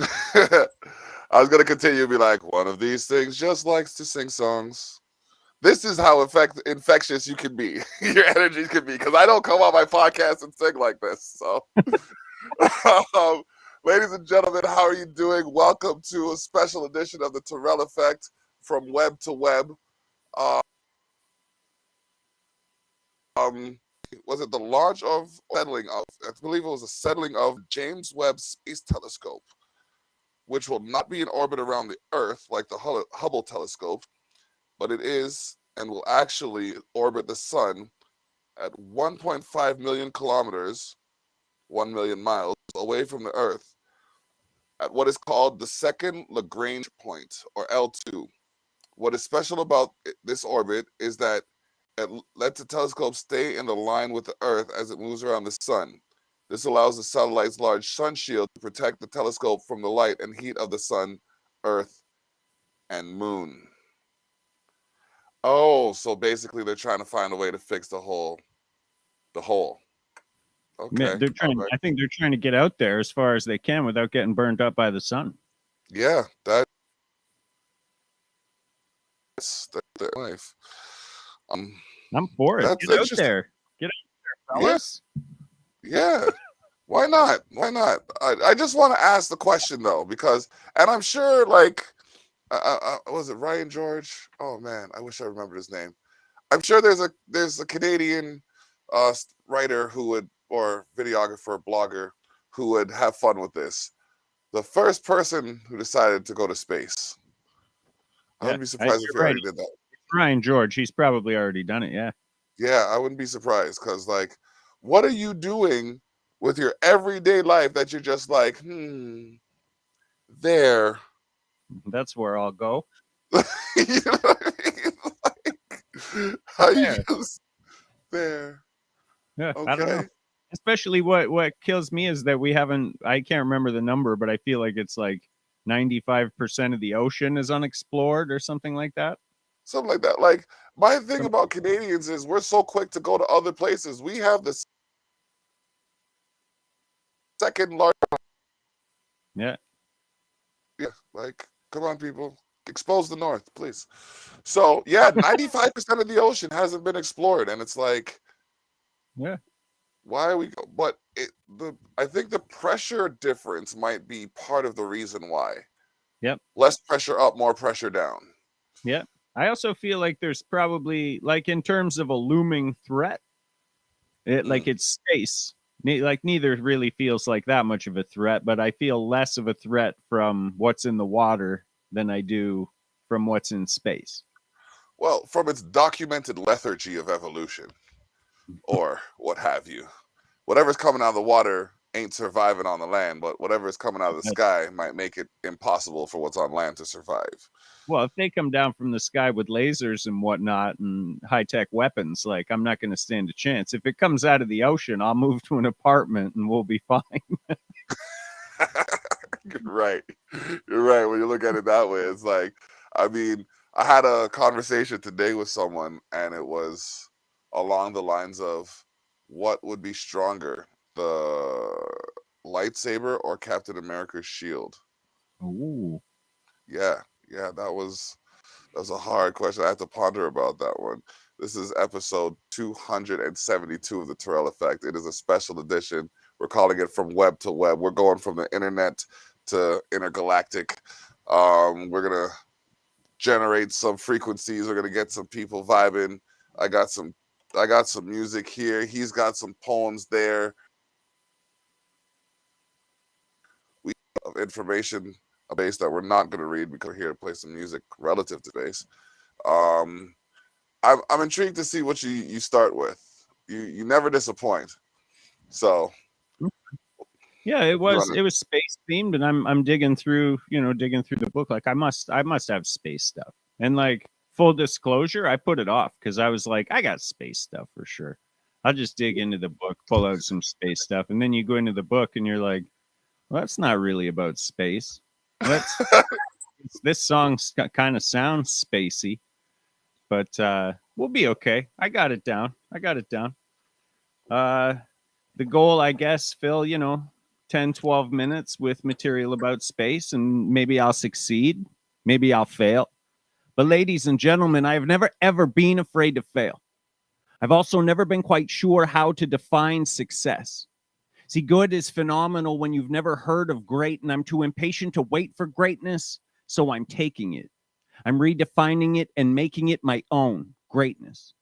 I was gonna continue to be like, one of these things just likes to sing songs. This is how infectious you can be. Your energy can be, because I don't come on my podcast and sing like this. So, um, ladies and gentlemen, how are you doing? Welcome to a special edition of the Terrell Effect from Web to Web. Um, was it the launch of settling of? I believe it was a settling of James Webb Space Telescope, which will not be in orbit around the Earth like the Hubble telescope, but it is and will actually orbit the sun at 1.5 million kilometers, 1 million miles away from the Earth, at what is called the second Lagrange point, or L2. What is special about this orbit is that it lets the telescope stay in the line with the Earth as it moves around the sun. This allows the satellite's large sun shield to protect the telescope from the light and heat of the sun, Earth, and moon. Oh, so basically they're trying to find a way to fix the hole. The hole. Okay. They're All trying. right. I think they're trying to get out there as far as they can without getting burned up by the sun. Yeah, that's their life. Um, I'm for it. that's Get out interesting. there. Get out there, Yeah, fellas. yeah. Why not? Why not? I just want to ask the question though, because, and I'm sure, like, was it Ryan George? Oh man, I wish I remembered his name. I'm sure there's a Canadian writer who would, or videographer, blogger, who would have fun with this. The first person who decided to go to space. I Yeah, wouldn't be surprised if he you're right. already did that. Ryan George. He's probably already done it. Yeah. Yeah, I wouldn't be surprised, because, like, what are you doing with your everyday life that you're just like, there? That's where I'll go. You know what I mean? Like, how you There. just there? Yeah. I don't know. Okay. Especially what kills me is that we haven't. I can't remember the number, but I feel like it's like 95% of the ocean is unexplored or something like that. Something like that. Like, my thing about Canadians is we're so quick to go to other places. We have the second largest. Yeah. Yeah, like, come on, people, expose the North, please. So yeah, 95% of the ocean hasn't been explored, and it's like, Yeah. why are we? But I think the pressure difference might be part of the reason why. Yep. Less pressure up, more pressure down. Yeah. I also feel like there's probably like in terms of a looming threat, Mm. it's space. Like neither really feels like that much of a threat, but I feel less of a threat from what's in the water than I do from what's in space. Well, from its documented lethargy of evolution, or what have you. Whatever's coming out of the water ain't surviving on the land, but whatever's coming out of the sky might make it impossible for what's on land to survive. Well, if they come down from the sky with lasers and whatnot and high tech weapons, like I'm not going to stand a chance. If it comes out of the ocean, I'll move to an apartment and we'll be fine. You're right. You're right. When you look at it that way, it's like, I mean, I had a conversation today with someone, and it was along the lines of what would be stronger, the lightsaber or Captain America's shield? Ooh. Yeah, yeah, that was a hard question. I had to ponder about that one. This is episode 272 of the Terrell Effect. It is a special edition. We're calling it From Web to Web. We're going from the internet to intergalactic. We're gonna generate some frequencies. We're gonna get some people vibing. I got some I got some music here. He's got some poems there. We have information base that we're not gonna read because we're here to play some music relative to space. Um, I'm intrigued to see what you start with. You never disappoint. So Yeah, it you was want it was space themed, and I'm digging through digging through the book. Like I must have space stuff, and like full disclosure, I put it off because I was like, I got space stuff for sure. I'll just dig into the book, pull out some space stuff, and then you go into the book and you're like, well, that's not really about space. Let's this song kind of sounds spacey, but we'll be okay. I got it down. I got it down. Uh, the goal, I guess, Phil, 10, 12 minutes with material about space, and maybe I'll succeed. Maybe I'll fail. But ladies and gentlemen, I have never, ever been afraid to fail. I've also never been quite sure how to define success. See, good is phenomenal when you've never heard of great, and I'm too impatient to wait for greatness, so I'm taking it. I'm redefining it and making it my own greatness.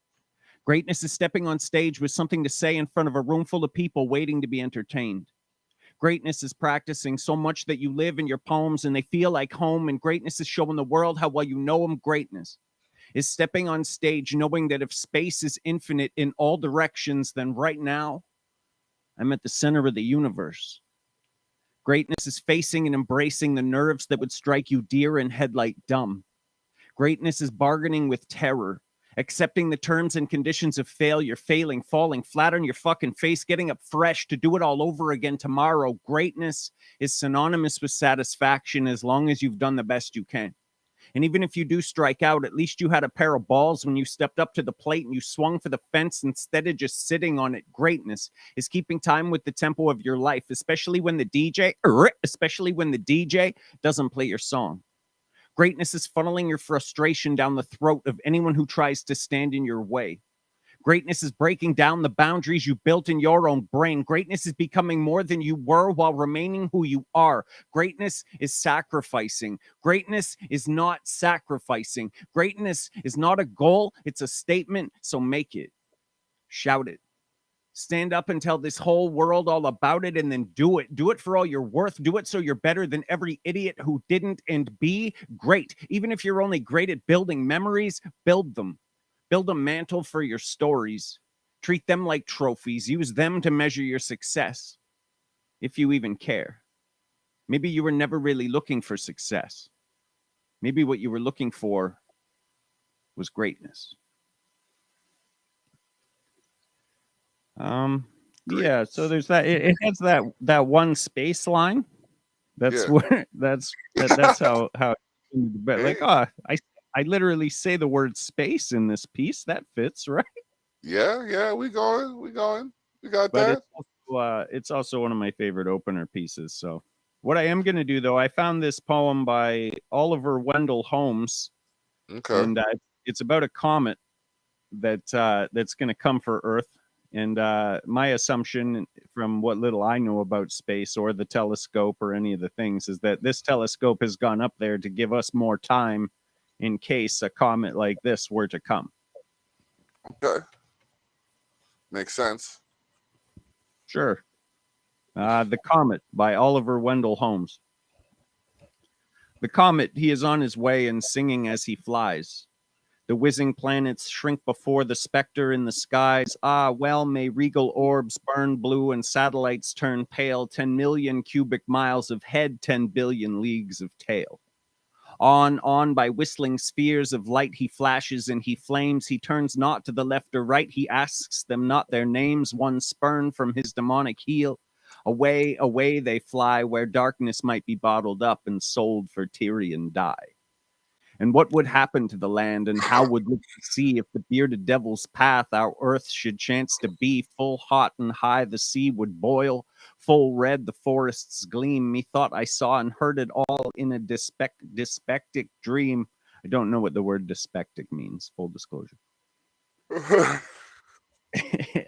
Greatness is stepping on stage with something to say in front of a room full of people waiting to be entertained. Greatness is practicing so much that you live in your poems and they feel like home, and greatness is showing the world how well you know them. Greatness is stepping on stage knowing that if space is infinite in all directions, then right now, I'm at the center of the universe. Greatness is facing and embracing the nerves that would strike you deer in headlight dumb. Greatness is bargaining with terror, accepting the terms and conditions of failure, failing, falling flat on your fucking face, getting up fresh to do it all over again tomorrow. Greatness is synonymous with satisfaction as long as you've done the best you can. And even if you do strike out, at least you had a pair of balls when you stepped up to the plate and you swung for the fence instead of just sitting on it. Greatness is keeping time with the tempo of your life, especially when the DJ doesn't play your song. Greatness is funneling your frustration down the throat of anyone who tries to stand in your way. Greatness is breaking down the boundaries you built in your own brain. Greatness is becoming more than you were while remaining who you are. Greatness is sacrificing. Greatness is not sacrificing. Greatness is not a goal, it's a statement, so make it. Shout it. Stand up and tell this whole world all about it, and then do it. Do it for all you're worth. Do it so you're better than every idiot who didn't, and be great. Even if you're only great at building memories, build them. Build a mantle for your stories. Treat them like trophies. Use them to measure your success, if you even care. Maybe you were never really looking for success. Maybe what you were looking for was greatness. Yeah, so there's that. It has that one space line. That's where that's how like, I literally say the word space in this piece. That fits, right? Yeah, we going. We got But that. It's also one of my favorite opener pieces. So what I am going to do, though, I found this poem by Oliver Wendell Holmes. Okay. And it's about a comet that's going to come for Earth. And my assumption, from what little I know about space or the telescope or any of the things, is that this telescope has gone up there to give us more time in case a comet like this were to come. Okay. Makes sense. Sure. The Comet by Oliver Wendell Holmes. The comet, he is on his way and singing as he flies. The whizzing planets shrink before the specter in the skies. Ah, well, may regal orbs burn blue and satellites turn pale. 10 million cubic miles of head, 10 billion leagues of tail. On by whistling spheres of light he flashes and he flames. He turns not to the left or right. He asks them not their names. One spurn from his demonic heel. Away, away they fly where darkness might be bottled up and sold for Tyrian dye. And what would happen to the land, and how would look the sea if the bearded devil's path our earth should chance to be? Full hot and high the sea would boil, full red the forests gleam. Methought I saw and heard it all in a dyspeptic dream. I don't know what the word dyspeptic means, full disclosure.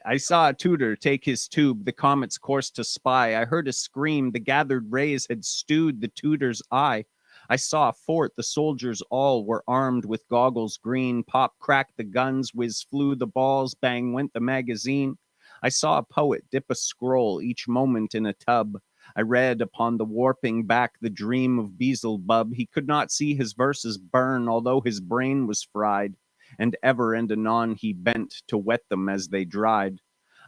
I saw a tutor take his tube, the comet's course to spy. I heard a scream, the gathered rays had stewed the tutor's eye. I saw a fort, the soldiers all were armed with goggles green. Pop cracked the guns, whiz flew the balls, bang went the magazine. I saw a poet dip a scroll each moment in a tub. I read upon the warping back the dream of Beelzebub. He could not see his verses burn, although his brain was fried, and ever and anon he bent to wet them as they dried.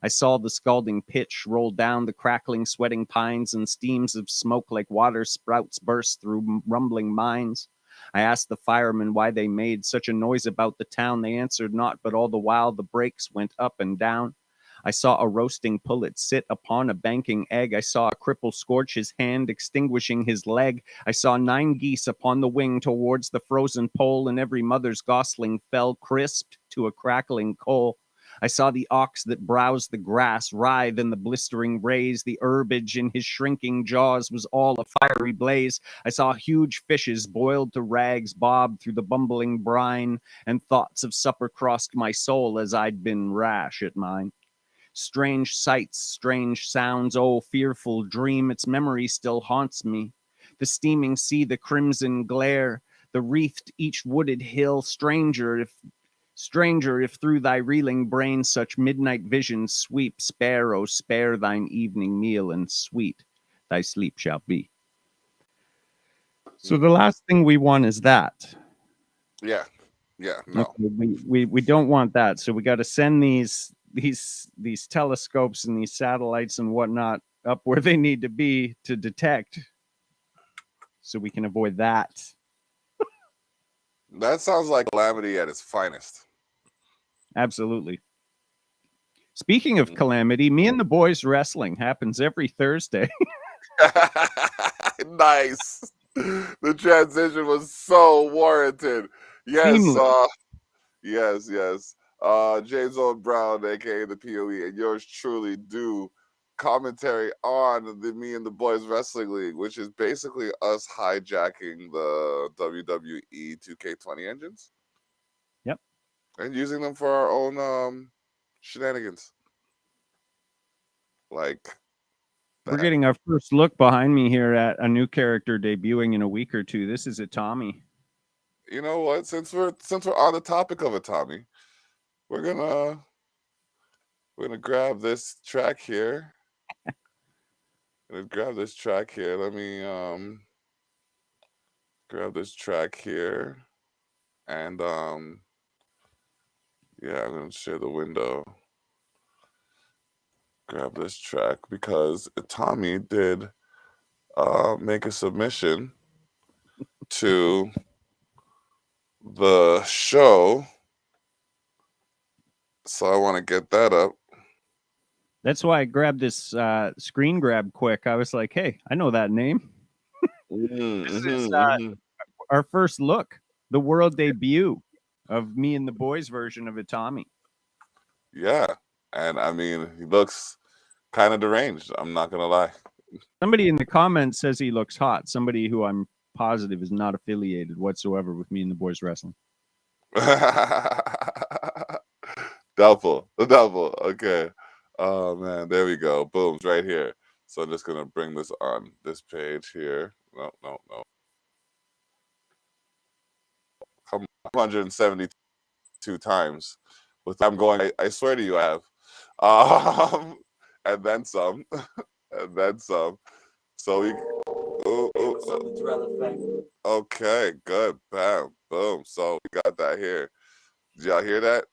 I saw the scalding pitch roll down the crackling, sweating pines, and steams of smoke like water sprouts burst through rumbling mines. I asked the firemen why they made such a noise about the town. They answered not, but all the while the brakes went up and down. I saw a roasting pullet sit upon a banking egg. I saw a cripple scorch his hand, extinguishing his leg. I saw 9 geese upon the wing towards the frozen pole, and every mother's gosling fell crisped to a crackling coal. I saw the ox that browsed the grass writhe in the blistering rays. The herbage in his shrinking jaws was all a fiery blaze. I saw huge fishes boiled to rags bob through the bumbling brine, and thoughts of supper crossed my soul as I'd been rash at mine. Strange sights, strange sounds, oh, fearful dream, its memory still haunts me. The steaming sea, the crimson glare, the wreathed each wooded hill, stranger, if through thy reeling brain such midnight visions sweep, spare, oh, spare thine evening meal, and sweet thy sleep shall be. So the last thing we want is that. Yeah. No. Okay, we don't want that. So we got to send these telescopes and these satellites and whatnot up where they need to be to detect, so we can avoid that. That sounds like calamity at its finest. Absolutely. Speaking of calamity, Me and the Boys wrestling happens every Thursday. Nice. The transition was so warranted. Yes, yes. James Owen Brown, aka the P.O.E, and yours truly do commentary on the Me and the Boys Wrestling League, which is basically us hijacking the WWE 2K20 engines. Yep. And using them for our own shenanigans. Like we're getting our first look behind me here at a new character debuting in a week or two. This is Itami. You know what? Since we're on the topic of Itami, we're gonna grab this track here. Let me grab this track here. And yeah, I'm gonna share the window. Grab this track because Itami did make a submission to the show, so I want to get that up. That's why I grabbed this screen grab quick. I was like, hey, I know that name. This is our first look, the world debut of Me and the Boys version of Itami. Yeah, and I mean, he looks kind of deranged. I'm not gonna lie. Somebody in the comments says he looks hot. Somebody who I'm positive is not affiliated whatsoever with Me and the Boys Wrestling. Double. Okay. Oh man, there we go. Boom, right here. So I'm just gonna bring this on this page here. No. Come on, 172 times. I'm going. I swear to you, I have. And then some, and then some. So we. Okay, good. Bam, boom. So we got that here. Did y'all hear that?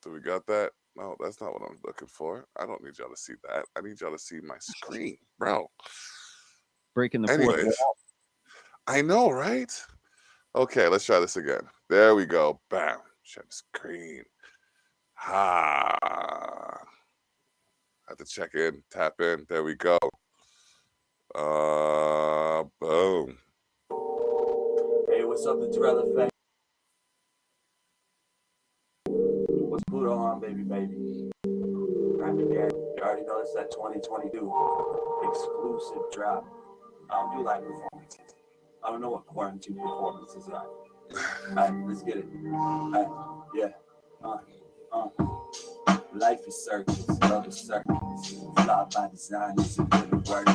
Do we got that? No, that's not what I'm looking for. I don't need y'all to see that. I need y'all to see my screen, bro. Breaking the fourth wall. I know, right? Okay, let's try this again. There we go. Bam. Share the screen. Ha. Have to check in, tap in. There we go. Boom. Hey, what's up, the Terrell Effect? What's Pluto on, baby? You already know it's that 2022 exclusive drop. I don't do live performances. I don't know what quarantine performances are. Alright, let's get it. Alright, yeah. Life is circles, love is circles. Fly by design is a good word.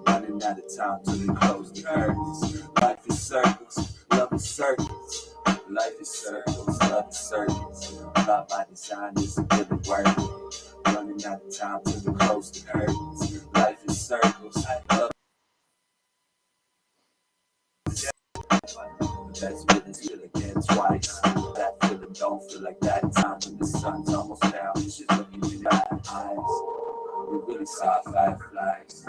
Running out of time till they close the curtains. Life is circles, love is circles. Life is circles, love is circles. Fly by design is a good word. Running out of time till they close the curtains. Life is circles, love. That's feeling still again twice. That feeling don't feel like that time when the sun's almost down. It's just looking in my eyes. We really saw fireflies.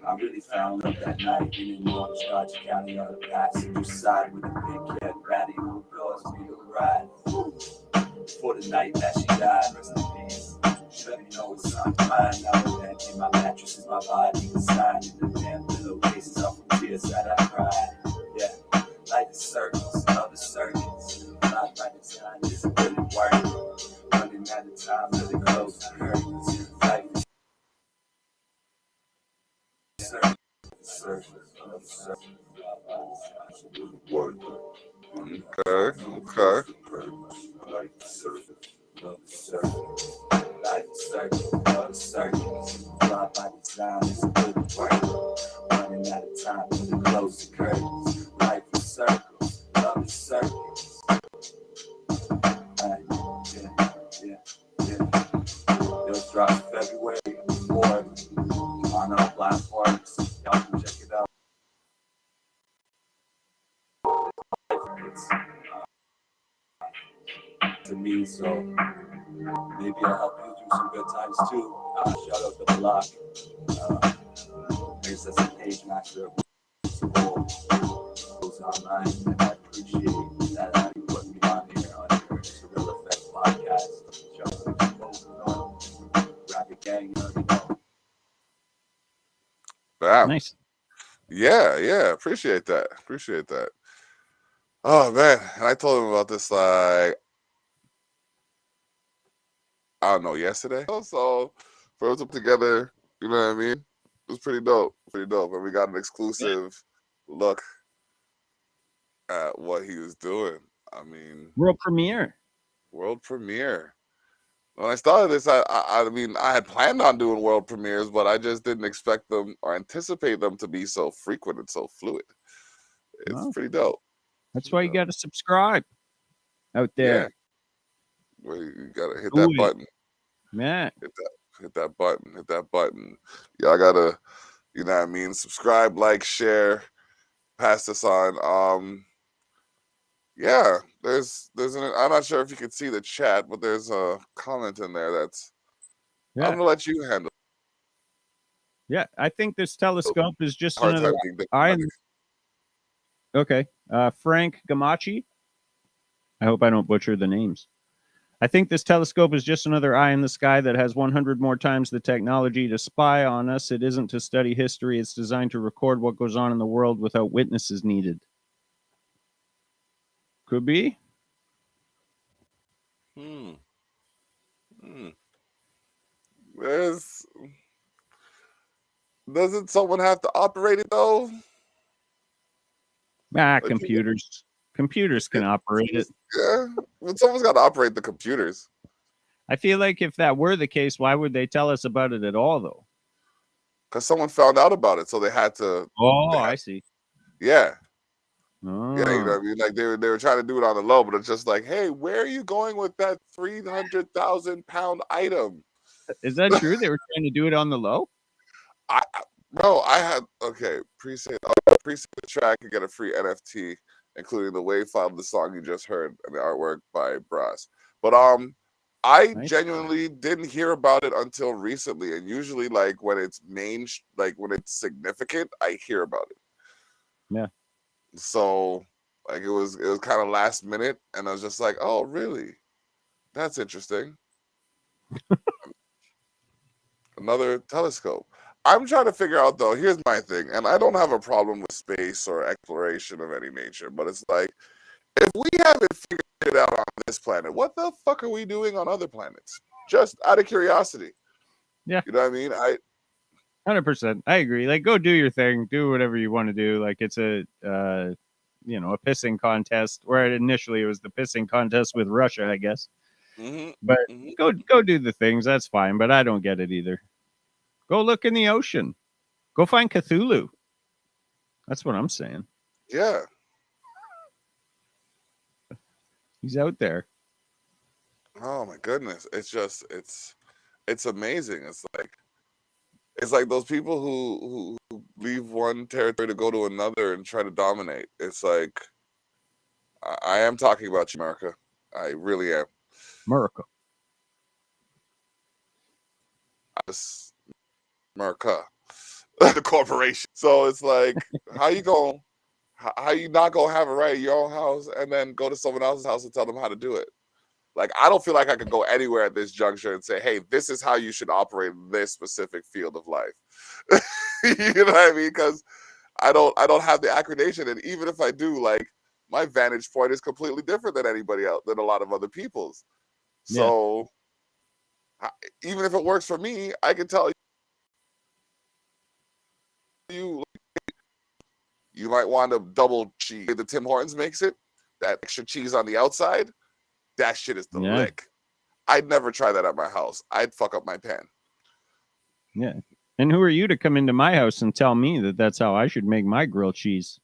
I really found love that night in an orange Dodge County on the passenger side with a big cat ratty who blows me to ride. For the night that she died, rest in peace. She let me know it's on mine. Now and then, my mattress is my body, the sign in the damn pillowcases off from tears that I cried. Yeah. Life is circles, love is circles. Life by design is really working. Running Okay, okay. Life is circle, love is circles. Fly by design is a good work. Running out of time for the close the curtains. Life is circles, love is circles. Yeah. Those drops February 4th on our platforms. Y'all can check it out. It's to me, so maybe I'll help you through some good times too. Shout out to Block. There's a page master of goes online, and I appreciate that you put me on here on your Surreal Effects podcast. Shout out to both of them. Rapid Gang, you already know. Bam. Nice. Yeah. Appreciate that. Oh man, and I told him about this like I don't know yesterday. So for us to put together, you know what I mean? It was pretty dope. And we got an exclusive look at what he was doing. I mean, World premiere. world premiere. When I started this, I mean, I had planned on doing world premieres, but I just didn't expect them or anticipate them to be so frequent and so fluid. It's Well, pretty dope. that's why you got to subscribe out Yeah. there. Well, you gotta hit Do that it. button. Yeah. Hit that button. Y'all gotta, you know what I mean, subscribe, like, share, pass this on. Yeah, I'm not sure if you can see the chat, but there's a comment in there that's I'm Yeah. gonna let you handle. Yeah. I think this telescope is just Hard another time being eye. diplomatic. Okay. Frank Gamachi. I hope I don't butcher the names. I think this telescope is just another eye in the sky that has 100 more times the technology to spy on us. It isn't to study history. It's designed to record what goes on in the world without witnesses needed. Could be. Doesn't someone have to operate it though? Like, Computers. Computers can operate it. Yeah, well, someone's got to operate the computers. I feel like if that were the case, why would they tell us about it at all, though? Because someone found out about it, so they had to. Oh, I see. Yeah. Oh. Yeah, you know what I mean? Like they were trying to do it on the low, but it's just like, hey, where are you going with that 300,000-pound item? Is that true? They were trying to do it on the low? I had pre-save the track and get a free NFT, including the wave file of the song you just heard and the artwork by Brass. But I Nice. genuinely didn't hear about it until recently, and usually like when it's when it's significant, I hear about it. Yeah. So like it was kind of last minute, and I was just like, oh really? That's interesting. Another telescope. I'm trying to figure out though, here's my thing, and I don't have a problem with space or exploration of any nature, but it's like if we haven't figured it out on this planet, what the fuck are we doing on other planets? Just out of curiosity. Yeah. You know what I mean? 100%. I agree. Like, go do your thing. Do whatever you want to do. Like, it's a pissing contest. Where initially it was the pissing contest with Russia, I guess. But go do the things. That's fine. But I don't get it either. Go look in the ocean. Go find Cthulhu. That's what I'm saying. Yeah. He's out there. Oh my goodness. It's amazing. It's like those people who leave one territory to go to another and try to dominate. It's like I am talking about you, America. I really am. America. America. The corporation. So it's like, how you not gonna have it right in your own house and then go to someone else's house and tell them how to do it? Like, I don't feel like I could go anywhere at this juncture and say, hey, this is how you should operate in this specific field of life. You know what I mean? Because I don't have the accreditation, and even if I do, like, my vantage point is completely different than anybody else, than a lot of other people's. So even if it works for me, I can tell you You might want to double cheese. The Tim Hortons makes it. That extra cheese on the outside, that shit is the lick. I'd never try that at my house. I'd fuck up my pan. Yeah. And who are you to come into my house and tell me that that's how I should make my grilled cheese?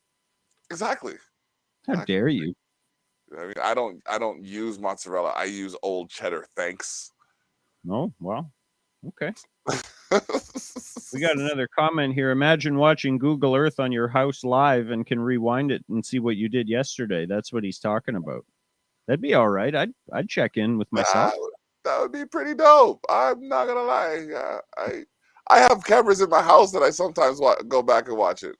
Exactly. How dare you? I mean, I don't use mozzarella. I use old cheddar. Thanks. Oh, well, okay. We got another comment here. Imagine watching Google Earth on your house live and can rewind it and see what you did yesterday. That's what he's talking about. That'd be all right. I'd check in with myself. That would be pretty dope. I'm not gonna lie. I have cameras in my house that I sometimes go back and watch it.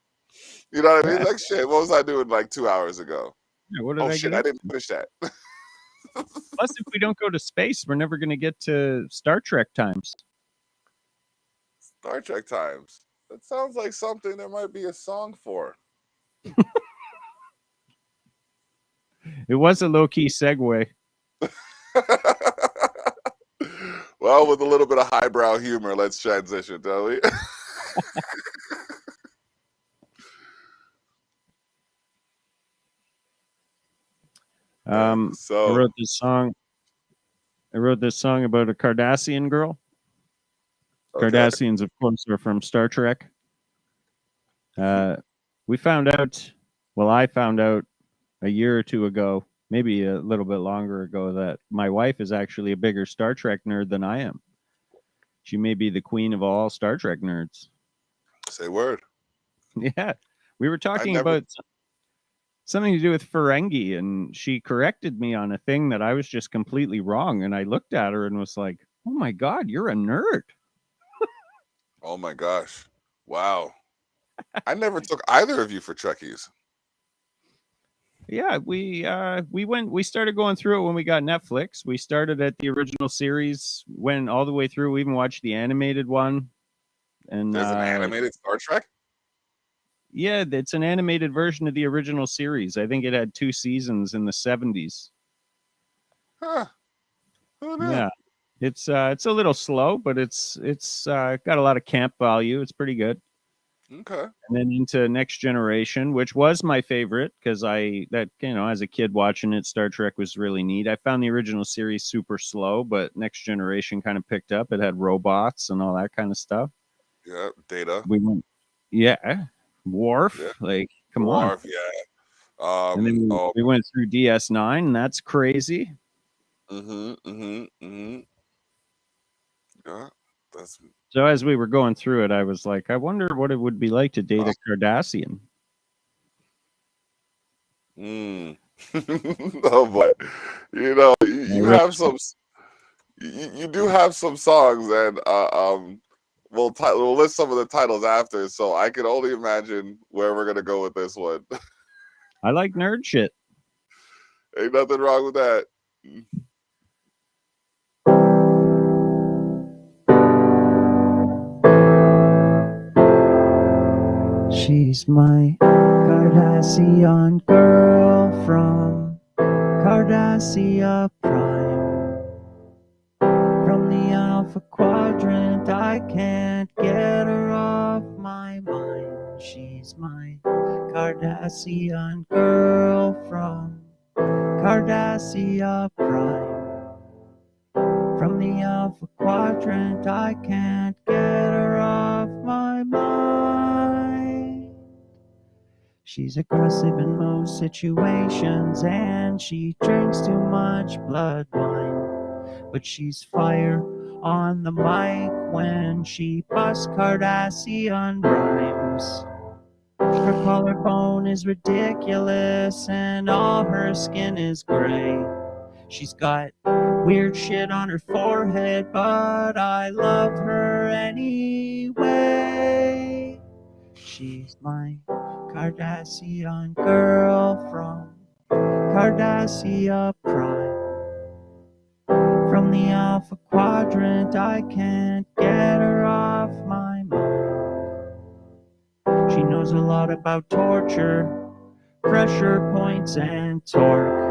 You know what I mean? Like, shit, what was I doing like 2 hours ago? Yeah, what did I shit, get I up didn't to? finish that. Plus, if we don't go to space, we're never going to get to Star Trek times. Star Trek times. That sounds like something there might be a song for. It was a low-key segue. Well, with a little bit of highbrow humor, let's transition, don't we? I wrote this song. I wrote this song about a Cardassian girl. Okay. Cardassians, of course, are from Star Trek. We found out. Well, I found out a year or two ago, maybe a little bit longer ago, that my wife is actually a bigger Star Trek nerd than I am. She may be the queen of all Star Trek nerds. Say word. Yeah. We were talking about something to do with Ferengi, and she corrected me on a thing that I was just completely wrong. And I looked at her and was like, oh my God, you're a nerd. Oh my gosh. Wow. I never took either of you for Trekkies. Yeah, we started going through it when we got Netflix. We started at the original series, went all the way through. We even watched the animated one. And there's an animated Star Trek? Yeah, it's an animated version of the original series. I think it had 2 seasons in the 70s. Huh. Yeah. It's a little slow, but it's got a lot of camp value. It's pretty good. Okay. And then into Next Generation, which was my favorite because as a kid watching it, Star Trek was really neat. I found the original series super slow, but Next Generation kind of picked up. It had robots and all that kind of stuff. Yeah, Data. Worf. Yeah. Like, come Worf, on. Yeah. And then we went through DS9, and that's crazy. Yeah, So as we were going through it, I was like, I wonder what it would be like to date a Cardassian. Oh boy, you have some. You do have some songs, and we'll list some of the titles after. So I can only imagine where we're gonna go with this one. I like nerd shit. Ain't nothing wrong with that. She's my Cardassian girl from Cardassia Prime. From the Alpha Quadrant, I can't get her off my mind. She's my Cardassian girl from Cardassia Prime. From the Alpha Quadrant, I can't get her off my mind. She's aggressive in most situations, and she drinks too much blood wine. But she's fire on the mic when she busts Cardassian rhymes. Her collarbone is ridiculous, and all her skin is gray. She's got weird shit on her forehead, but I love her anyway. She's my Cardassian girl from Cardassia Prime. From the Alpha Quadrant, I can't get her off my mind. She knows a lot about torture, pressure points, and torque.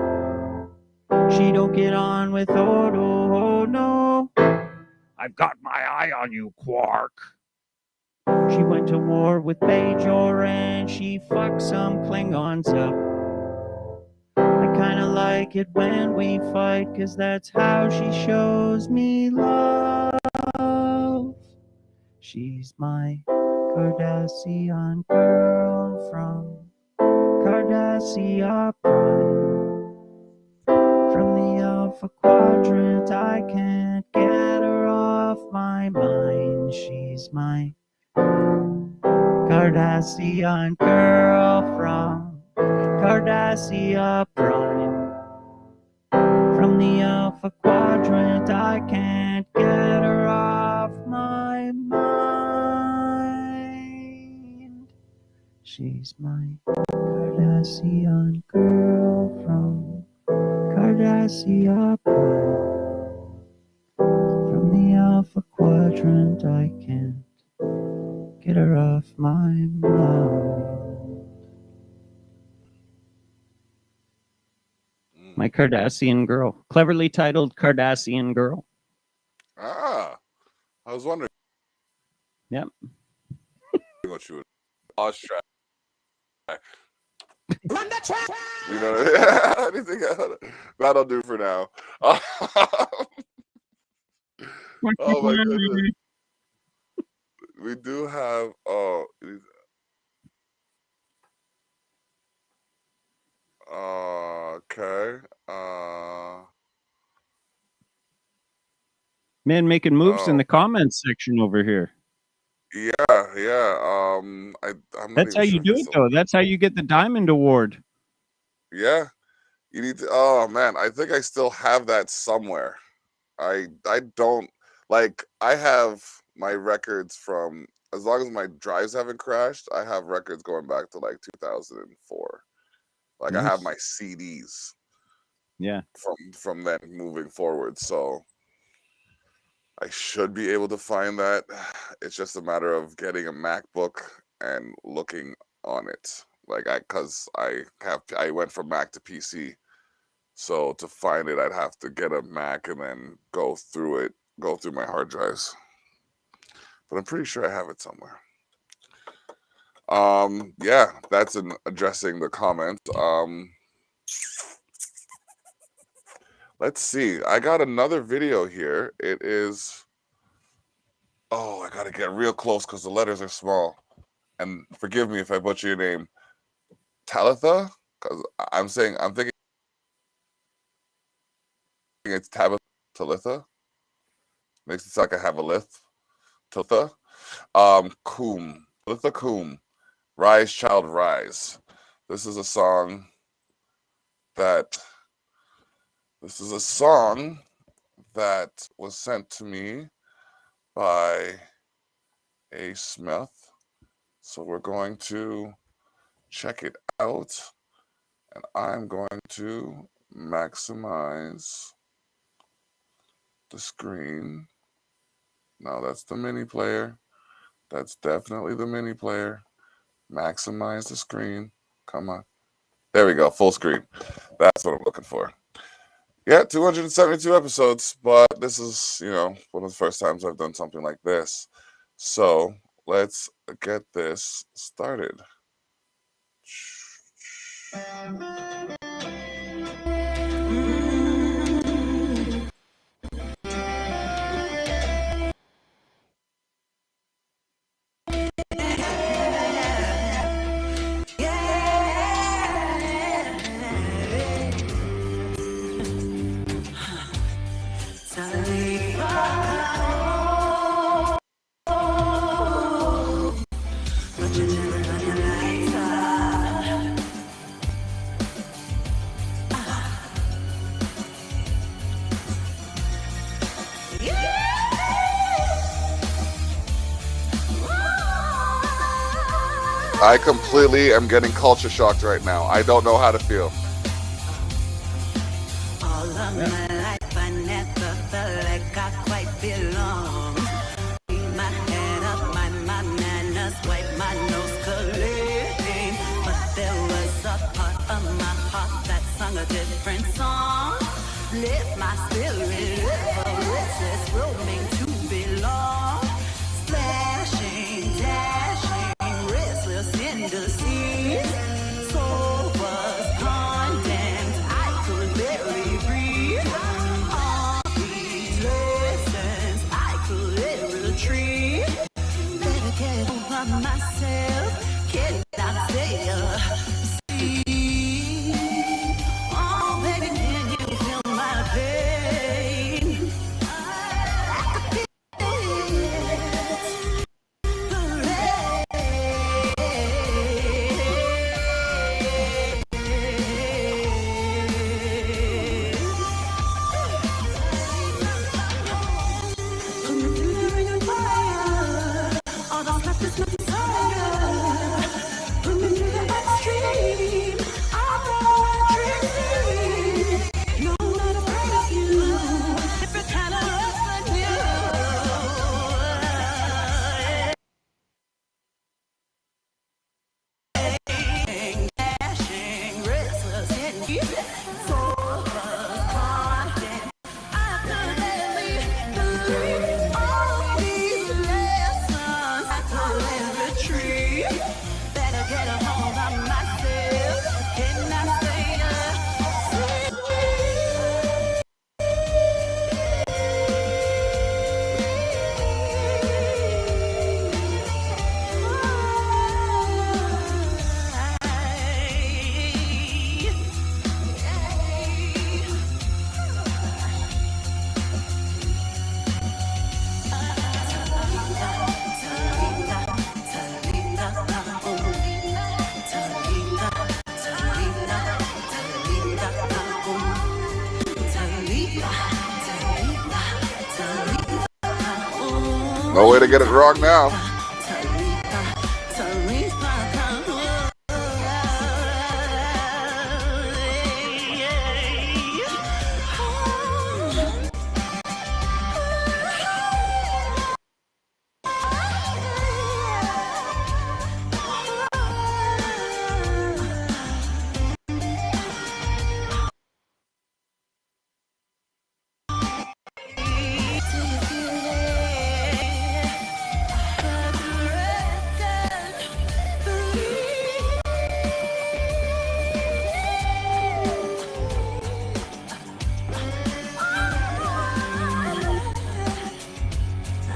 She don't get on with Odo, oh no. I've got my eye on you, Quark. She went to war with Bajor and she fucked some Klingons up. I kinda like it when we fight, 'cause that's how she shows me love. She's my Cardassian girl from Cardassia Prime. From the Alpha Quadrant, I can't get her off my mind. She's my Cardassian girl from Cardassia Prime. From the Alpha Quadrant, I can't get her off my mind. She's my Cardassian girl from Cardassia Prime. From the Alpha Quadrant, I can't get her off my mind. My Cardassian girl. Cleverly titled Cardassian Girl. Ah, I was wondering. Yep. What you would lost track. Run the track. You know, anything else? That'll do for now. Oh my goodness. We do have okay. Man making moves in the comments section over here. Yeah. I'm not That's how even you sure do it, though. That's how you get the Diamond Award. Yeah. You need to. Oh man, I think I still have that somewhere. I don't like. I have my records from, as long as my drives haven't crashed, I have records going back to like 2004. Like I have Nice. my CDs Yeah. from then moving forward. So I should be able to find that. It's just a matter of getting a MacBook and looking on it. Like because I went from Mac to PC. So to find it, I'd have to get a Mac and then go through my hard drives. But I'm pretty sure I have it somewhere. Yeah, that's addressing the comment. Let's see. I got another video here. It is. Oh, I gotta get real close because the letters are small. And forgive me if I butcher your name. Talitha? Because I'm thinking it's Talitha. Makes it sound like I have a lith. Talitha. Coom. Talitha Coom. Rise, Child, Rise. This is a song that was sent to me by A. Smith. So we're going to check it out. And I'm going to maximize the screen. No, that's the mini player. That's definitely the mini player. Maximize the screen. Come on. There we go. Full screen. That's what I'm looking for. Yeah, 272 episodes, but this is, one of the first times I've done something like this. So let's get this started. I completely am getting culture shocked right now. I don't know how to feel. All of my life I never felt like I quite belong. Keep my head up, my manners, wipe my nose clean. But there was a part of my heart that sung a different song. Lift my spirit, live for riches, roaming to belong. Splashing down. myself. Can I say oh, baby, can you feel my pain? I could No way to get it wrong now.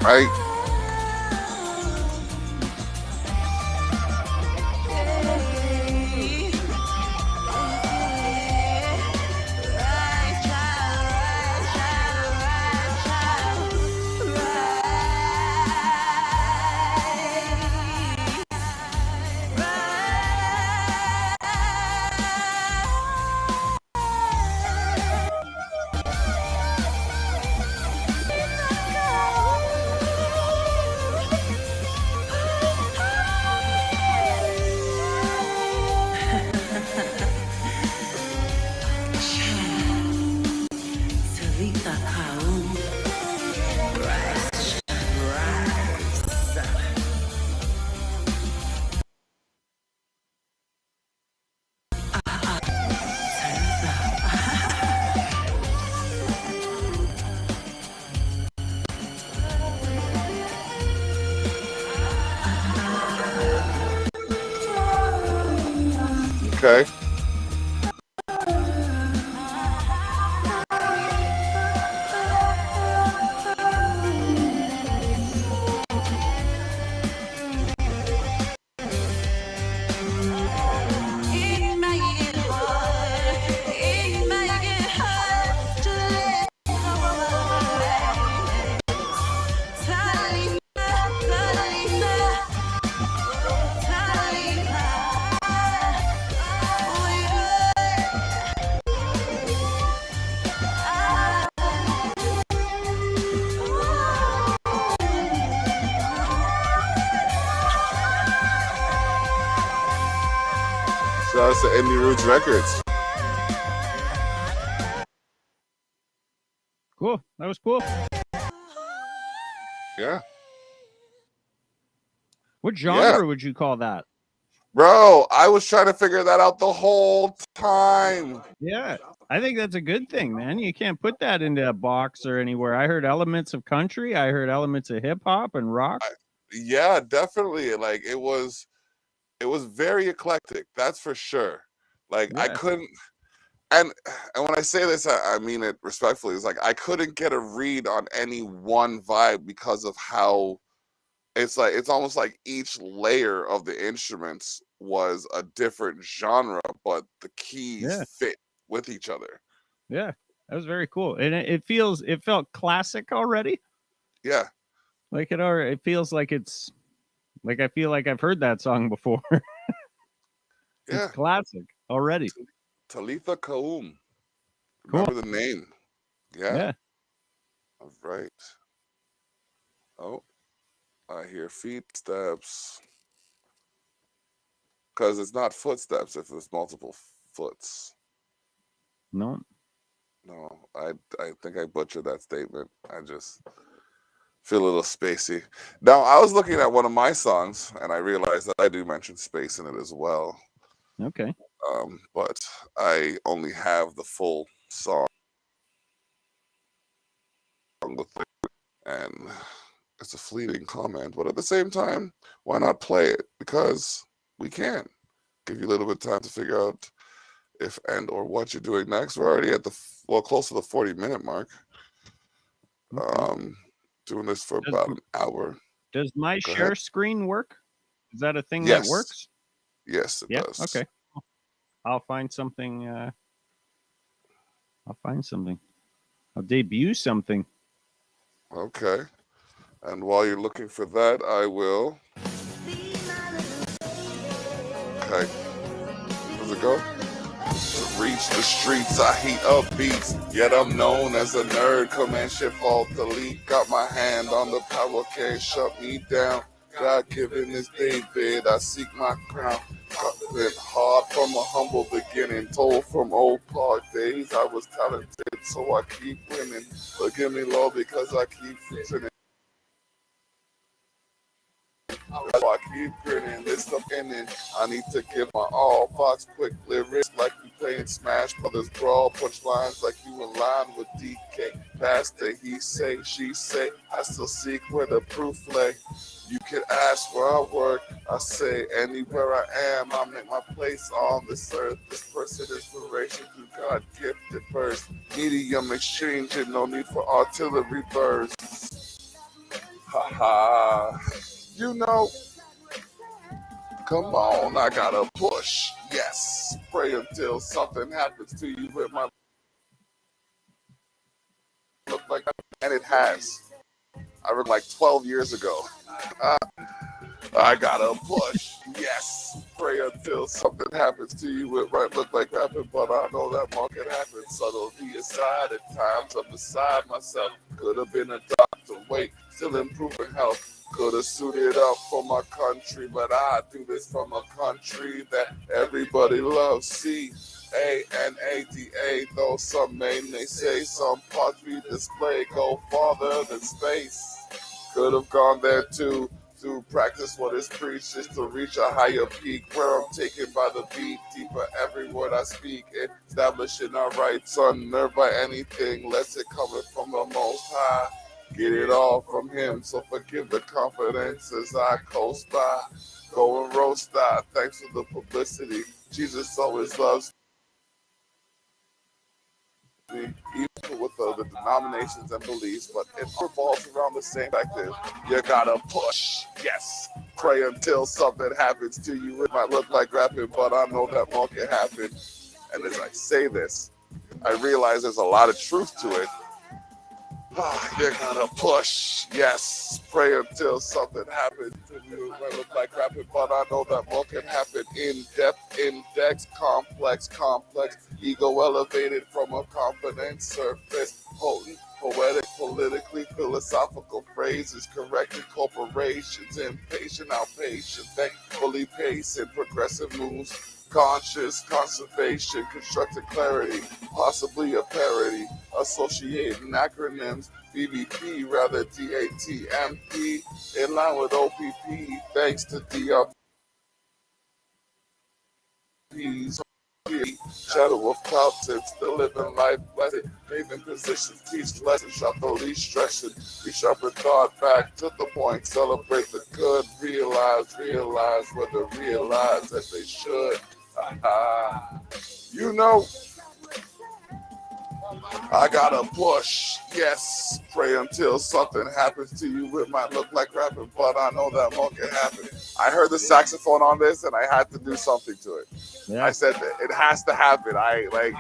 Right? Okay. Shout out to Indie Roots Records. Cool. That was cool. Yeah. What genre would you call that? Bro, I was trying to figure that out the whole time. Yeah, I think that's a good thing, man. You can't put that into a box or anywhere. I heard elements of country. I heard elements of hip hop and rock. Yeah, definitely. Like it was very eclectic. That's for sure. Like I Yeah. couldn't, and when I say this, I mean it respectfully. It's like I couldn't get a read on any one vibe because of how it's almost like each layer of the instruments was a different genre, but the keys Yeah. fit with each other. Yeah, that was very cool, and it felt classic already. Yeah, Like it feels like it's like I feel like I've heard that song before. It's yeah. classic already. Talitha Kaum. Cool. Remember the name? Yeah. Yeah. All right. Oh, I hear footsteps. Because it's not footsteps if there's multiple foots. No. No, I think I butchered that statement. I just feel a little spacey. Now, I was looking at one of my songs, and I realized that I do mention space in it as well. Okay. But I only have the full song with it, and it's a fleeting comment. But at the same time, why not play it? Because we can. Give you a little bit of time to figure out if and or what you're doing next. We're already at the close to the 40-minute mark. Okay. Doing this for about an hour. Does my Go share ahead. screen work? Is that a thing that Yes. works? Yes, it Yeah. does. Okay. I'll find something. I'll find something. I'll debut something. Okay. And while you're looking for that, I will. Okay. Does it go? To reach the streets, I heat up beats. Yet I'm known as a nerd. Command shift alt delete. Got my hand on the power case. Shut me down. God given is David. I seek my crown. Went hard from a humble beginning. Told from old park days I was talented, so I keep winning. Forgive me, Lord, because I keep sinning. That's why I keep grinning. This the ending. I need to give my all. Fox quick lyrics like you playing Smash Brothers Brawl. Punch lines like you in line with DK. Pastor, he say, she say. I still seek where the proof lay. You can ask where I work. I say anywhere I am, I make my place on this earth. This person inspiration through God gifted verse. Medium exchanging, no need for artillery bursts. Ha ha. You know, come on, I gotta push. Yes, pray until something happens to you with my look like, and it has. I read like 12 years ago. I gotta push. Yes, pray until something happens to you. It might look like rapping, but I know that more can happen. Subtlety aside, at times I'm beside myself. Could have been a doctor, wait, still improving health. Could have suited up for my country, but I do this from a country that everybody loves. C-A-N-A-D-A, though some may say some parts we display go farther than space. Could have gone there too. To practice what is preached is to reach a higher peak where I'm taken by the beat, deeper every word I speak, establishing our rights unnerved by anything less it coming from the Most High. Get it all from Him, so forgive the confidence as I coast by. Go and roast that, thanks for the publicity. Jesus always loves me, even with the denominations and beliefs, but it revolves around the same perspective. You gotta push, yes. Pray until something happens to you. It might look like rapping, but I know that more can happen. And as I say this, I realize there's a lot of truth to it. You're gonna push, yes. Pray until something happens to you. It might look like rapping, but I know that more can happen. In depth, index, complex, ego elevated from a confident surface, potent, poetic, politically philosophical phrases, corrected corporations, impatient, outpatient, thankfully pacing, progressive moves, conscious conservation, constructive clarity, possibly a parody, associating acronyms, BBP, rather DATMP, in line with OPP, thanks to DRPs. Shadow of cloud tips, the living life blessed, paving positions, teach lessons, sharp the least stressing, be sharper thought back to the point, celebrate the good, realize whether realize as they should. You know, I gotta push, yes, pray until something happens to you. It might look like rapping, but I know that more can happen. I heard the saxophone on this, and I had to do something to it. Yeah. I said it has to happen. I like,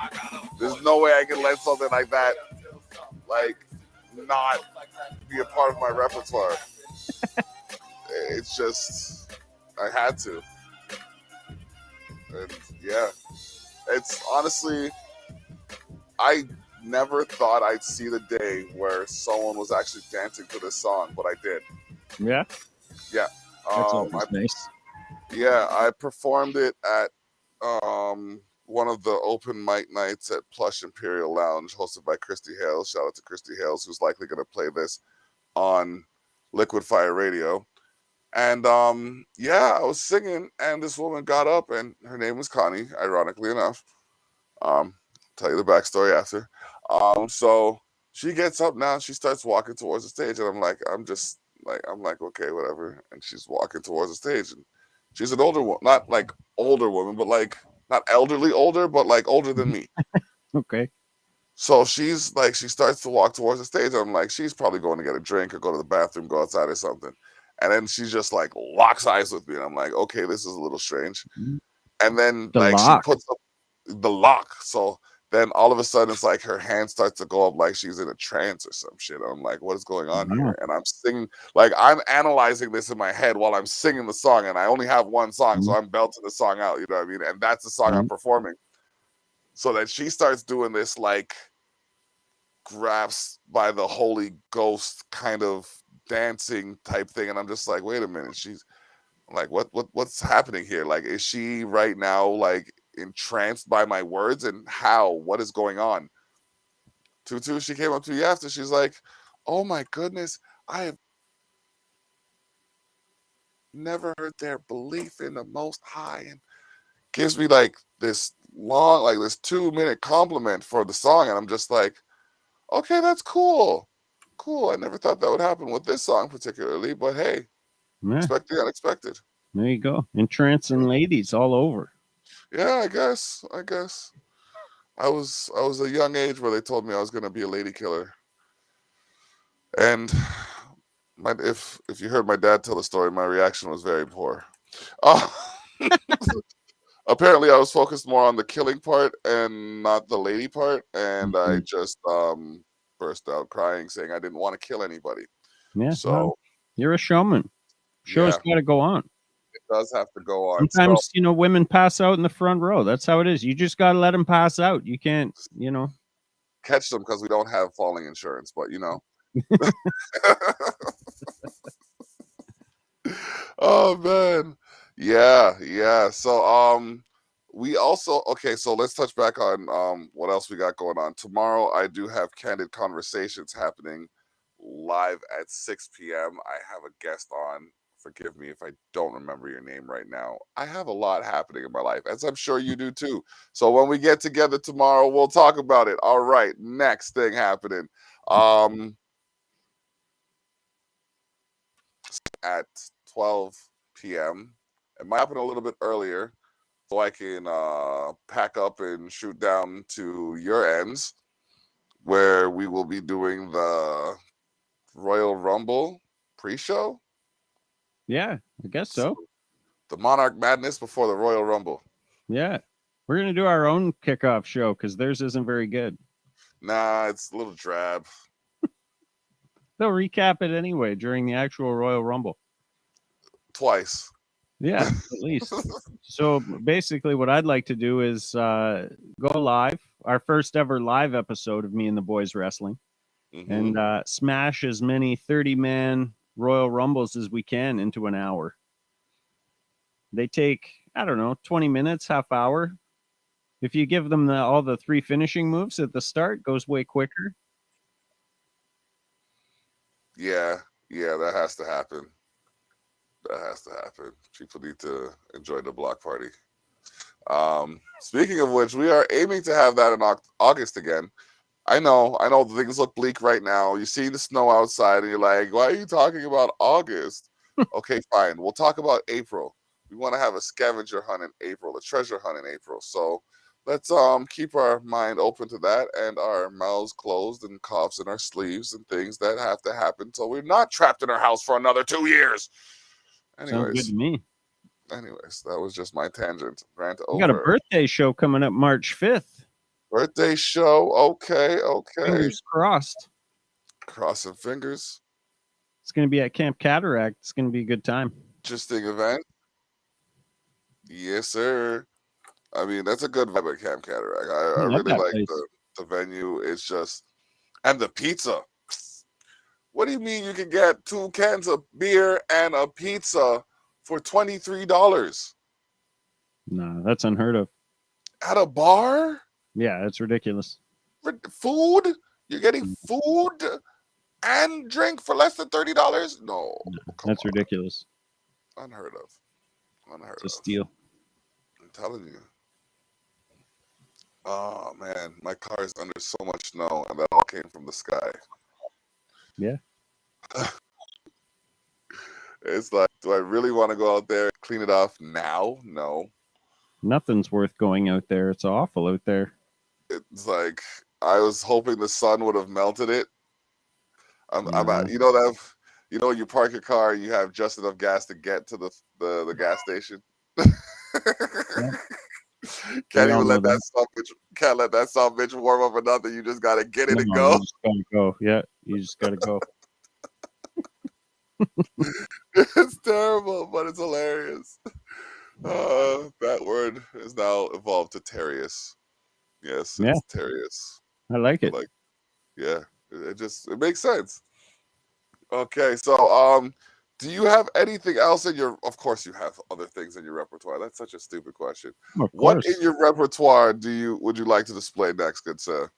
there's no way I can let something like that, like, not be a part of my repertoire. It's just, I had to, and yeah, it's honestly, I never thought I'd see the day where someone was actually dancing to this song, but I did. Yeah. Yeah. That's I, always nice. yeah, I performed it at one of the open mic nights at Plush Imperial Lounge, hosted by Christy Hales. Shout out to Christy Hales, who's likely going to play this on Liquid Fire Radio. And yeah, I was singing, and this woman got up, and her name was Connie, ironically enough. Tell you the backstory after. So she gets up now, and she starts walking towards the stage, and I'm like, okay, whatever. And she's walking towards the stage, and she's an older woman, not like older woman, but like not elderly older, but like older than me. Okay. So she's like, she starts to walk towards the stage. I'm like, she's probably going to get a drink or go to the bathroom, go outside or something. And then she just like locks eyes with me, and I'm like, okay, this is a little strange. And then The like lock. she puts up the lock. So then all of a sudden it's like her hand starts to go up like she's in a trance or some shit. I'm like, what is going on here? And I'm singing, like I'm analyzing this in my head while I'm singing the song, and I only have one song, so I'm belting the song out, you know what I mean? And that's the song I'm performing. So then she starts doing this like grasps by the Holy Ghost kind of dancing type thing, and I'm just like, wait a minute, she's like, what's happening here? Like, is she right now like entranced by my words, and how? What is going on? Tutu, she came up to me after, she's like, oh my goodness, I have never heard their belief in the Most High, and gives me like this long, like this 2-minute compliment for the song, and I'm just like, okay, that's cool. I never thought that would happen with this song particularly, but hey, expect the unexpected. There you go. Entrancing ladies all over. Yeah, I guess. I was a young age where they told me I was gonna be a lady killer. And if you heard my dad tell the story, my reaction was very poor. Apparently I was focused more on the killing part and not the lady part, and I just burst out crying saying I didn't want to kill anybody. Yeah. So well, you're a showman. Show's got to go on. It does have to go on. Sometimes, women pass out in the front row. That's how it is. You just got to let them pass out. You can't, catch them because we don't have falling insurance, but Oh man. Yeah. So we also, okay, so let's touch back on what else we got going on. Tomorrow I do have Candid Conversations happening live at 6 p.m. I have a guest on. Forgive me if I don't remember your name right now. I have a lot happening in my life, as I'm sure you do too. So when we get together tomorrow, we'll talk about it. All right, next thing happening. At 12 p.m. It might happen a little bit earlier, so I can pack up and shoot down to your ends, where we will be doing the Royal Rumble pre-show. Yeah, I guess so. The Monarch Madness before the Royal Rumble. Yeah. We're going to do our own kickoff show because theirs isn't very good. Nah, it's a little drab. They'll recap it anyway during the actual Royal Rumble. Twice. Yeah, at least. So basically what I'd like to do is go live, our first ever live episode of Me and the Boys Wrestling, and smash as many 30-man Royal Rumbles as we can into an hour. They take, I don't know, 20 minutes, half hour. If you give them all the 3 finishing moves at the start, goes way quicker. Yeah, that has to happen. People need to enjoy the block party. Speaking of which, we are aiming to have that in August again. I know things look bleak right now. You see the snow outside and you're like, why are you talking about August? Okay, fine. We'll talk about April. We want to have a scavenger hunt in April, a treasure hunt in April. So let's keep our mind open to that and our mouths closed and coughs in our sleeves and things that have to happen so we're not trapped in our house for another 2 years. Sounds good to me. Anyways, that was just my tangent rant We got a over. birthday show coming up March 5th. Birthday show. Okay. Fingers crossed. Crossing fingers. It's going to be at Camp Cataract. It's going to be a good time. Interesting event. Yes, sir. I mean, that's a good vibe at Camp Cataract. I love really that like place. the venue. It's just, and the pizza. What do you mean you can get 2 cans of beer and a pizza for $23 No, that's unheard of. at a bar? Yeah, that's ridiculous. Food? You're getting food and drink for less than $30? No, That's ridiculous. unheard of. Unheard It's a of. steal. I'm telling you. Oh man, my car is under so much snow, and that all came from the sky. Yeah. It's like, do I really want to go out there and clean it off now? No. Nothing's worth going out there. It's awful out there. It's like I was hoping the sun would have melted it. I'm Yeah. you know that you park your car and you have just enough gas to get to the gas station. Can't even let that son of a bitch warm up or nothing. You just gotta get it and go. You just gotta go. Yeah, you just gotta go. It's terrible, but it's hilarious. That word is now evolved to Terrius. Yes, Yeah. it's Terrius. I like it. Yeah, it makes sense. Okay, so do you have anything else in your? Of course, you have other things in your repertoire. That's such a stupid question. Of What course. in your repertoire would you like to display next, good sir?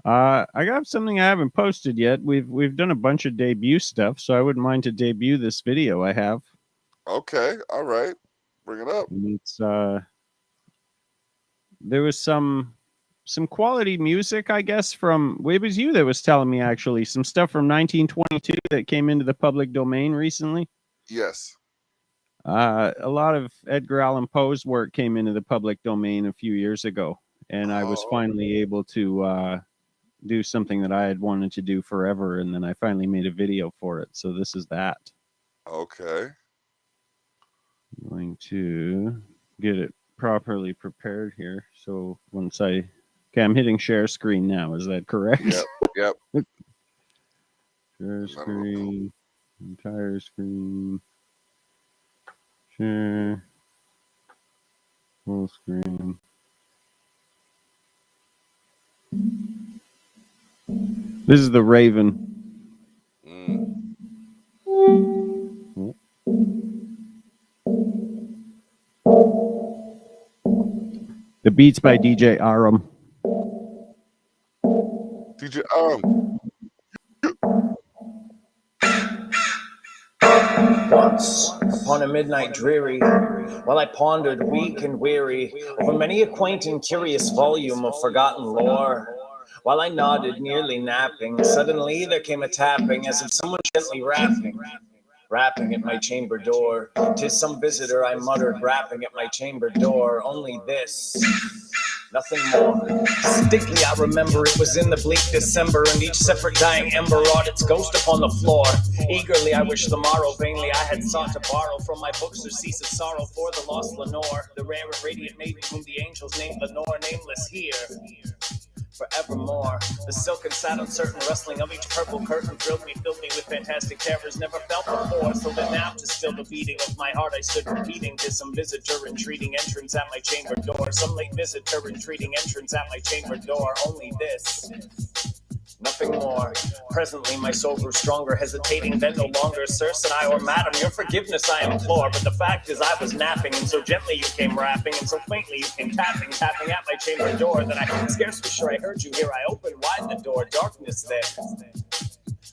I got something I haven't posted yet. We've done a bunch of debut stuff, so I wouldn't mind to debut this video I have. Okay, all right, bring it up. And it's there was some quality music, I guess, from it was you that was telling me actually some stuff from 1922 that came into the public domain recently. Yes. A lot of Edgar Allan Poe's work came into the public domain a few years ago, and I was finally able to do something that I had wanted to do forever, and then I finally made a video for it. So this is that. Okay. I'm going to get it properly prepared here. So once I'm hitting share screen now. Is that correct? Yep. Share screen, entire screen, share, full screen. This is the Raven. The beats by DJ Aram. DJ Aram. Once, upon a midnight dreary, while I pondered weak and weary over many a quaint and curious volume of forgotten lore, while I nodded, nearly napping, suddenly there came a tapping as of someone gently rapping at my chamber door. 'Tis some visitor, I muttered, rapping at my chamber door. Only this, nothing more. Distinctly I remember it was in the bleak December, and each separate dying ember wrought its ghost upon the floor. Eagerly I wished the morrow, vainly I had sought to borrow from my books or cease of sorrow for the lost Lenore, the rare and radiant maiden whom the angels named Lenore, nameless here forevermore. The silken satin certain rustling of each purple curtain filled me with fantastic terrors never felt before. So that now to still the beating of my heart I stood repeating to some visitor entreating entrance at my chamber door. Some late visitor entreating entrance at my chamber door. Only this, nothing more. Presently my soul grew stronger, hesitating then no longer. Sir, said I, or madam, your forgiveness I implore. But the fact is I was napping, and so gently you came rapping, and so faintly you came tapping at my chamber door, that I scarce was sure I heard you here. I opened wide the door, darkness there.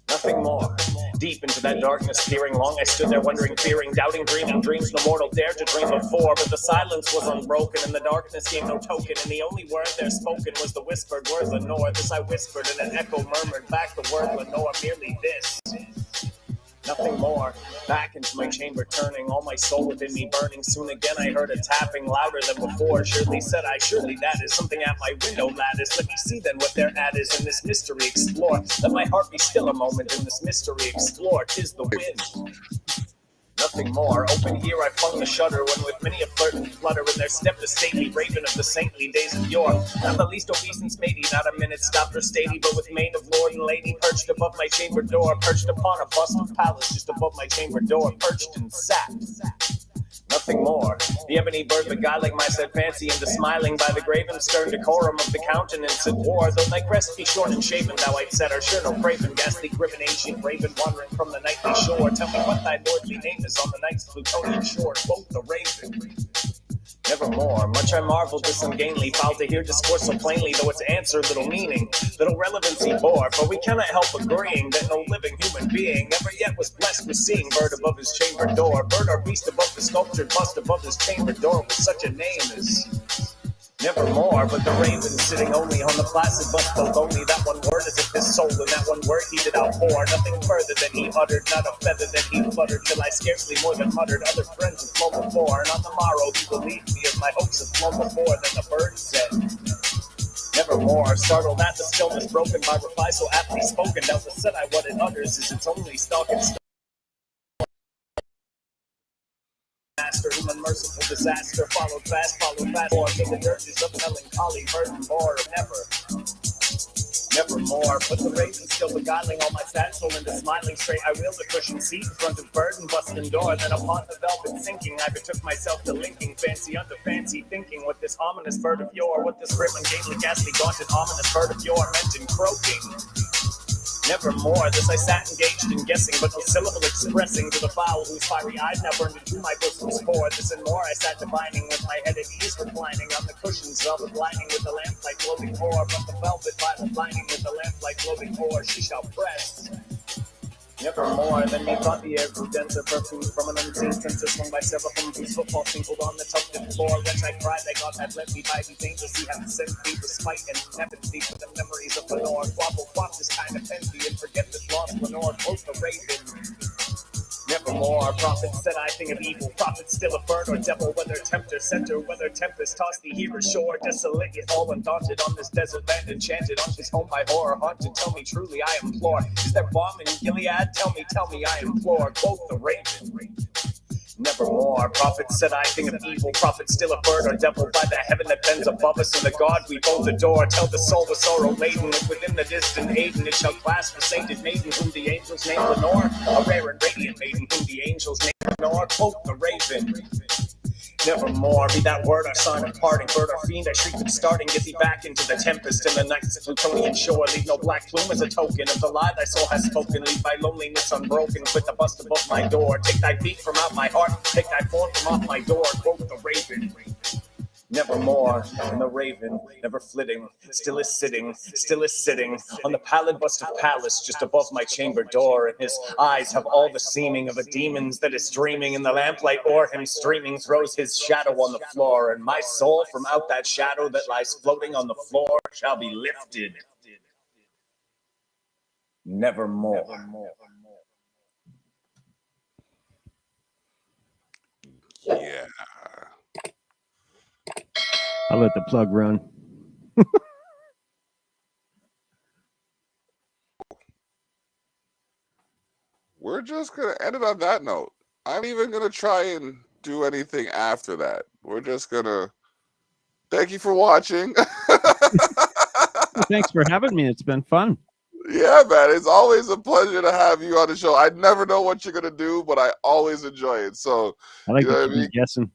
Nothing more. Deep into that darkness peering, long I stood there wondering, fearing, doubting, dreaming dreams no mortal dared to dream before. But the silence was unbroken, and the darkness gave no token, and the only word there spoken was the whispered word Lenore. This I whispered, and an echo murmured back the word Lenore. Merely this, Nothing more. Back into my chamber turning, all my soul within me burning. Soon again I heard a tapping louder than before. Surely said I, surely that is something at my window lattice. Let me see then what their ad is, and this mystery explore. Let my heart be still a moment, and this mystery explore. 'Tis the wind. Nothing more. Open here I flung the shutter, when with many a flirt and flutter in there stepped a stately raven of the saintly days of yore. Not the least obeisance matey, not a minute stopped or stately, but with mane of lord and lady perched above my chamber door, perched upon a bust of Pallas just above my chamber door, perched and sat. Nothing more. The ebony bird beguiling my sad fancy into smiling by the graven stern decorum of the countenance it wore. Though thy crest be shorn and shaven, thou I'd set are sure no craven, ghastly grim and ancient raven wandering from the nightly shore. Tell me what thy lordly name is on the night's Plutonian shore. Quoth the raven. Nevermore. Much I marveled this ungainly fowl to hear discourse so plainly, though its answer little meaning, little relevancy bore. For we cannot help agreeing that no living human being ever yet was blessed with seeing bird above his chamber door, bird or beast above the sculptured bust above his chamber door, with such a name as nevermore. But the raven sitting only on the placid bust spoke only that one word as if his soul in that one word he did outpour. Nothing further than he uttered, not a feather that he fluttered, till I scarcely more than muttered, other friends have flown before, and on the morrow he believed me as my hopes have flown before. Then the bird said, nevermore. Startled at the stillness broken by reply so aptly spoken, doubtless said I what it utters is its only stalk and master, whom unmerciful disaster followed fast, more till the dirges of melancholy burden bore. Nevermore. But the raven still beguiling all my sad soul into smiling straight, I wheeled a cushioned seat in front of bird and busting door. Then upon the velvet sinking, I betook myself to linking fancy unto fancy, thinking what this ominous bird of yore, what this grim ungainly ghastly gaunted ominous bird of yore meant in croaking. Nevermore. This I sat engaged in guessing, but no syllable expressing to the fowl whose fiery eyes now burned into my bosom's core. This and more I sat divining, with my head at ease reclining on the cushions, velvet lining with the lamplight floating o'er. But the velvet violet lining with the lamplight floating o'er, she shall press. Nevermore. Then methought the air grew denser, perfumed from an unseen censer, swung by seraphim whose footfall tinkled on the tufted floor. Whence I cried that God had left me by these angels he had sent me, respite and nepenthe for the memories of Lenore. Quap this kind of envy and forget this lost Lenore. Quoth the raven. Nevermore. Prophet said I think of evil, prophet still a bird or devil, whether tempter center, whether tempest toss thee here ashore, desolate yet all undaunted on this desert land enchanted, on his home by horror haunted. Tell me truly I implore, is there balm in Gilead? Tell me I implore. Quoth the raven. Nevermore. Prophet said I think of evil, prophet still a bird or devil, by the heaven that bends above us and the God we both adore. Tell the soul with sorrow laden, if within the distant Aden it shall clasp a sainted maiden whom the angels name Lenore, a rare and radiant maiden whom the angels name Lenore. Quoth the raven. Nevermore. Be that word our sign of parting, bird or fiend I shrieked at starting, get thee back into the tempest in the night's Plutonian shore. Leave no black plume as a token of the lie thy soul has spoken, leave thy loneliness unbroken with the bust above my door. Take thy feet from out my heart, take thy form from off my door. Quoth the raven. Nevermore. And the raven, never flitting, still is sitting on the pallid bust of Pallas just above my chamber door, and his eyes have all the seeming of a demon's that is dreaming. In the lamplight o'er him streaming throws his shadow on the floor, and my soul from out that shadow that lies floating on the floor shall be lifted nevermore. Yeah. I'll let the plug run. We're just going to end it on that note. I'm even going to try and do anything after that. We're just going to thank you for watching. Thanks for having me. It's been fun. Yeah, man. It's always a pleasure to have you on the show. I never know what you're going to do, but I always enjoy it. So, I like you know to what I mean? guessing.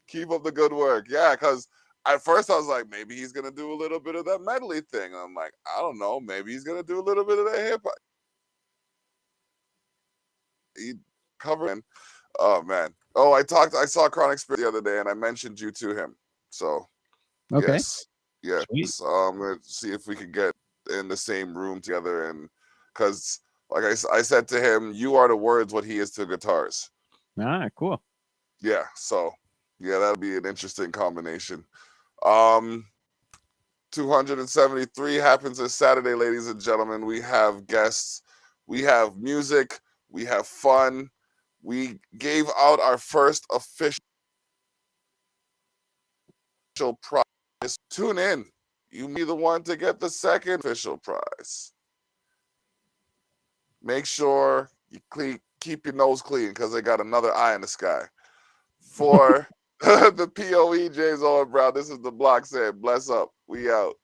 Keep up the good work. Yeah, because at first I was like, maybe he's going to do a little bit of that medley thing. I'm like, I don't know. Maybe he's going to do a little bit of that hip hop. He covering. Oh, man. Oh, I saw Chronic Spirit the other day and I mentioned you to him. So, Okay. Yes. Sweet. So I'm going to see if we can get in the same room together. And because, like I said to him, you are the words what he is to guitars. Ah, cool. Yeah. So, yeah, that'll be an interesting combination. 273 happens this Saturday, ladies and gentlemen. We have guests, we have music, We have fun. We gave out our first official prize. Tune in. You may be the one to get the second official prize. Make sure you keep your nose clean because they got another eye in the sky. For the P.O.E. James Owen Brown, this is the block saying, bless up. We out.